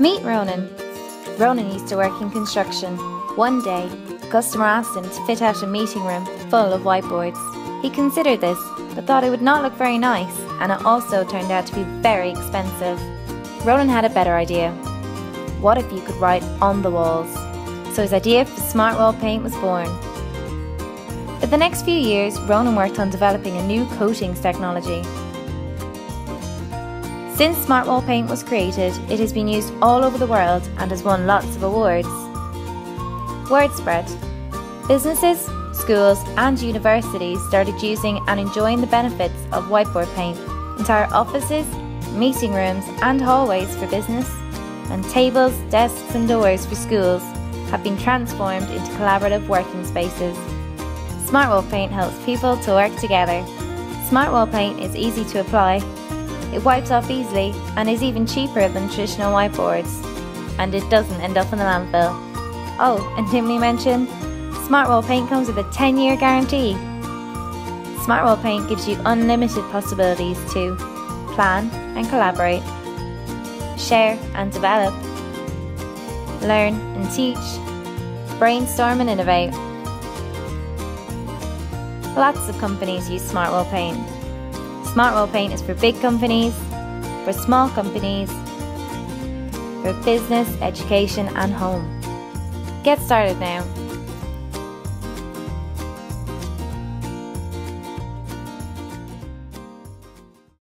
Meet Ronan. Ronan used to work in construction. One day, a customer asked him to fit out a meeting room full of whiteboards. He considered this, but thought it would not look very nice, and it also turned out to be very expensive. Ronan had a better idea. What if you could write on the walls? So his idea for SmartWallPaint was born. For the next few years, Ronan worked on developing a new coatings technology. Since SmartWallPaint was created, it has been used all over the world and has won lots of awards. Word spread. Businesses, schools and universities started using and enjoying the benefits of whiteboard paint. Entire offices, meeting rooms and hallways for business, and tables, desks and doors for schools have been transformed into collaborative working spaces. SmartWallPaint helps people to work together. SmartWallPaint is easy to apply. It wipes off easily and is even cheaper than traditional whiteboards. And it doesn't end up in the landfill. Oh, and didn't we mention, SmartWallPaint comes with a 10-year guarantee. SmartWallPaint gives you unlimited possibilities to plan and collaborate, share and develop, learn and teach, brainstorm and innovate. Lots of companies use SmartWallPaint. SmartWallPaint is for big companies, for small companies, for business, education and home. Get started now.